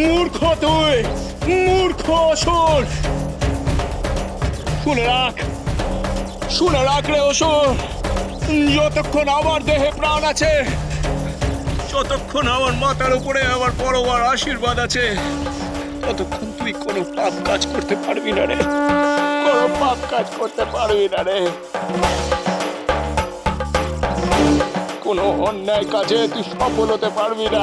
মূর্খ তুই, মূর্খ অসুর। শুনে রাখ রে অসুর, যতক্ষণ আমার দেহে প্রাণ আছে, যতক্ষণ আমার মাথার উপরে আমার বড়বার আশীর্বাদ আছে, ততক্ষণ তুই কোনো পাপ কাজ করতে পারবি না রে, কোনো পাপ কাজ করতে পারবি না রে। কোনো অন্যায় কাজে তুই সফল হতে পারবি না।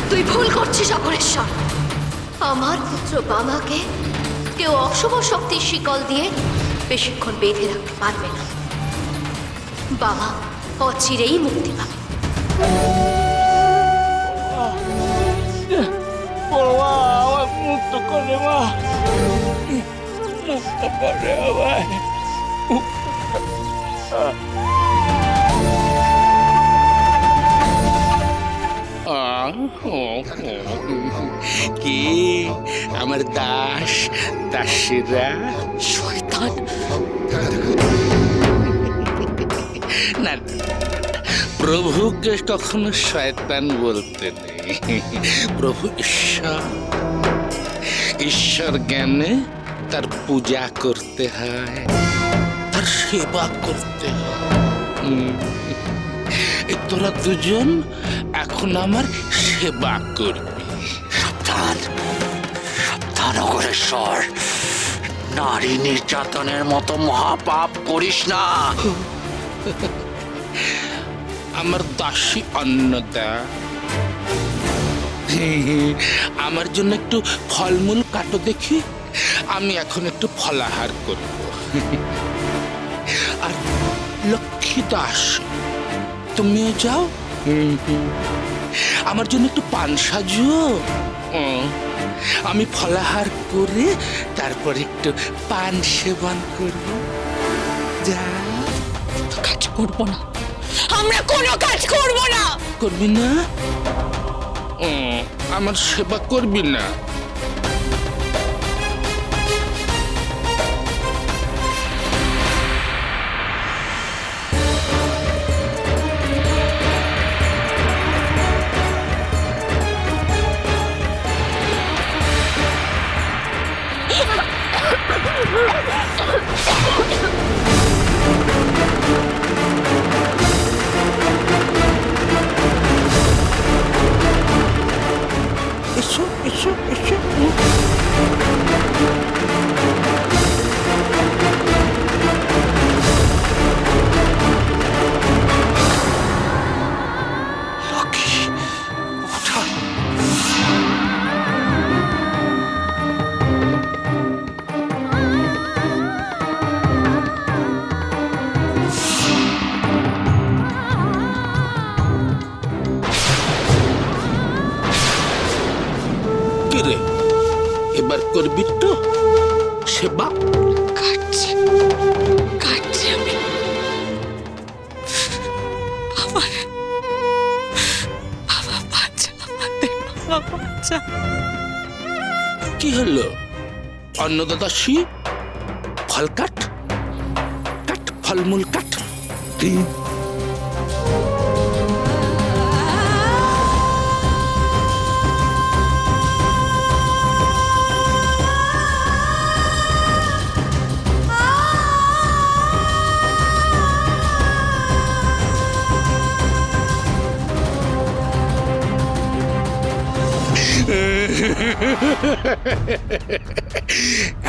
তুই ভুল করছিস অপরেশ্বর। আমার পুত্র বামাকে কেউ অশুভ শক্তির শিকল দিয়ে বেশিক্ষণ বেঁধে রাখতে পারবে না। বামা অচিরেই মুক্তি পাবে। আমার মুক্ত করে মা, মুক্ত করে আমায়। কি আমার দাস দাসীরা? শয়তান! না, প্রভুকে কখনো শয়তান বলতে নেই। প্রভু ঈশ্বর, ঈশ্বর জ্ঞানে তার পূজা করতে হয়, তার সেবা করতে হয়। এই তোরা দুজন এখন আমার সেবা করবি। সাবধান, সাবধান অগ্রেশ্বর, নারী নির্যাতনের মতো মহাপাপ করিস না। আমার দাসী অন্নদা, আমার জন্য একটু ফলমূল কাটো দেখি, আমি এখন একটু ফলাহার করব। আর লক্ষ্মী দাস, তুমিও যাও, আমার জন্য একটু পান সাজো। আমি ফলাহার করে তারপর একটু পান সেবন করব। যা। কাজ করবো না, আমরা কোনো কাজ করবো না। করবি না? আমার সেবা করবি না? এসো এসো এসো। লক্ষ্মী, ওঠা। কিরে, এবার করবি তো সেবা? কাটছি, কাটছি আমি। আমার বাবা বাচ্চা, আমাদের বাবা বাচ্চা। কি হলো অন্নদাদাসী? ফল কাট, কাট ফলমূল কাট।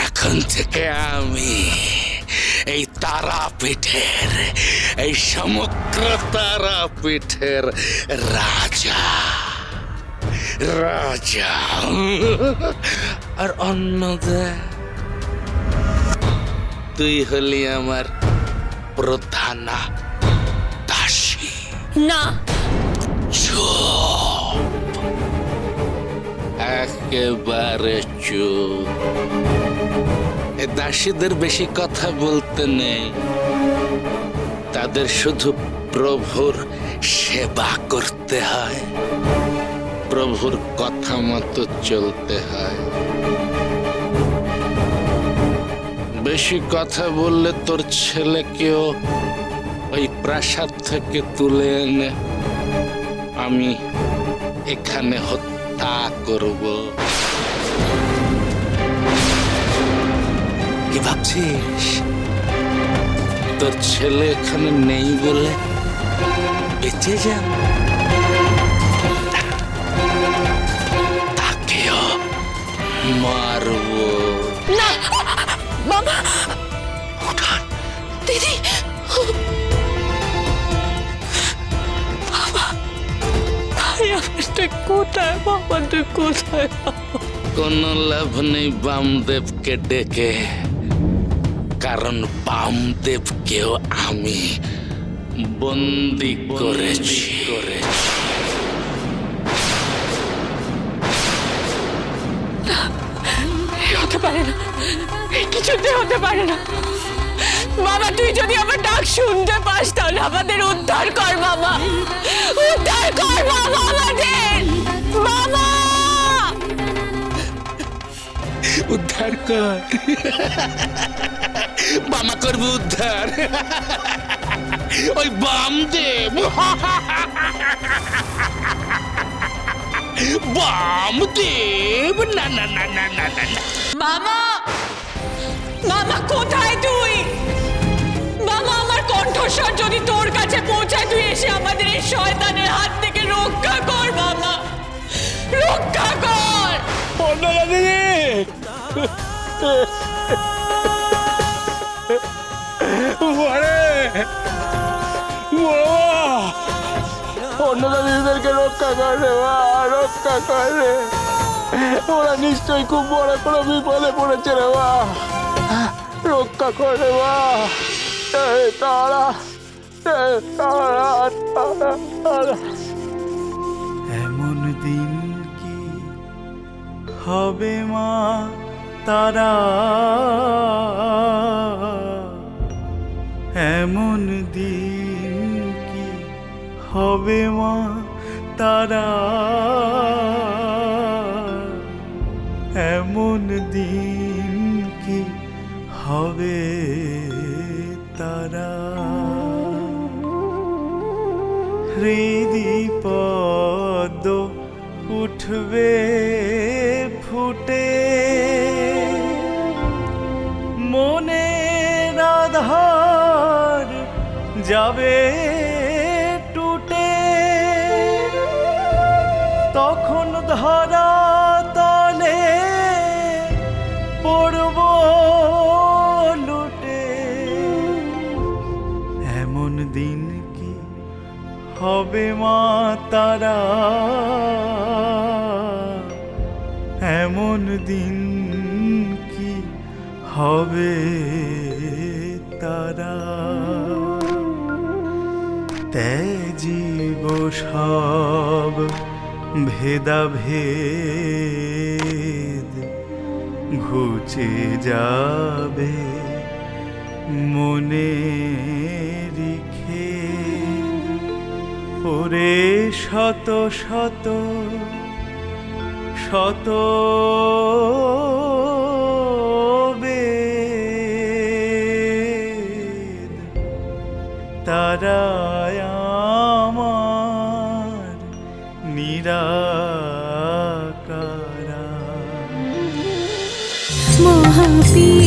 এখন থেকে আমি এই তারাপীঠের, এই সমগ্র তারাপীঠের রাজা, রাজা। আর অন্নদা তুই হলি আমার প্রধানা দাসী। না, চুপ, একেবারে চুপ। এ দাসীদের বেশি কথা বলতে নেই, তাদের শুধু প্রভুর সেবা করতে হয়, প্রভুর কথা মতো চলতে হয়। বেশি কথা বললে তোর ছেলেকেও ওই প্রাসাদ থেকে তুলে এনে আমি এখানে হত্যা করব। কি ভাবছিস তোর ছেলে এখানে নেই বলে বেঁচে যান? তাকেও মারবো। না বাবা, উঠান। দিদি, ভাই আমারটা কোথায়? বাবা তুই কোথায়? কোনো লাভ নেই বামদেবকে ডেকে, কারণ বামদেবকেও আমি বন্দি করেছি। হতে পারে না, কিছুতে হতে পারে না। বাবা তুই যদি আমার ডাক শুনতে পাস তাহলে আমাদের উদ্ধার কর বাবা, উদ্ধার কর বাবা আমাদের। বাবা উদ্ধার কর, বামা করবো উদ্ধার। ওই বামদেব, বামদেব, না না না না না না না। মামা, মামা কোথায় তুই? মামা আমার কণ্ঠস্বর যদি তোর কাছে পৌঁছায় তুই এসে আমাদের এই শয়তানের হাত থেকে রক্ষা কর বাবা, রক্ষা কর। অন্নদা দিদি, ওরে অন্নদা দিদিদেরকে রক্ষা করে, রক্ষা করে। ওরা নিশ্চয়ই খুব বড় কোনো বিপদে পড়েছে রে বা, রক্ষা করে বা। তারা এমন দিন কি হবে মা তারা, এমন দিন কি হবে মা তারা, এমন দিন কি হবে তারা। হৃদি পদ্ম উঠবে ফুটে, মনের আধার যাবে টুটে, তখন ধরা তলে পড়ব লুটে। এমন দিন কি হবে মা তারা, এমন দিন কি হবে তারা। ত্যাজিব সব ভেদাভেদ, ঘুচে যাবে মনে রেখে। ওরে শত শত শত বেদ, তারায় আমার নিরাকারা। মহাপীর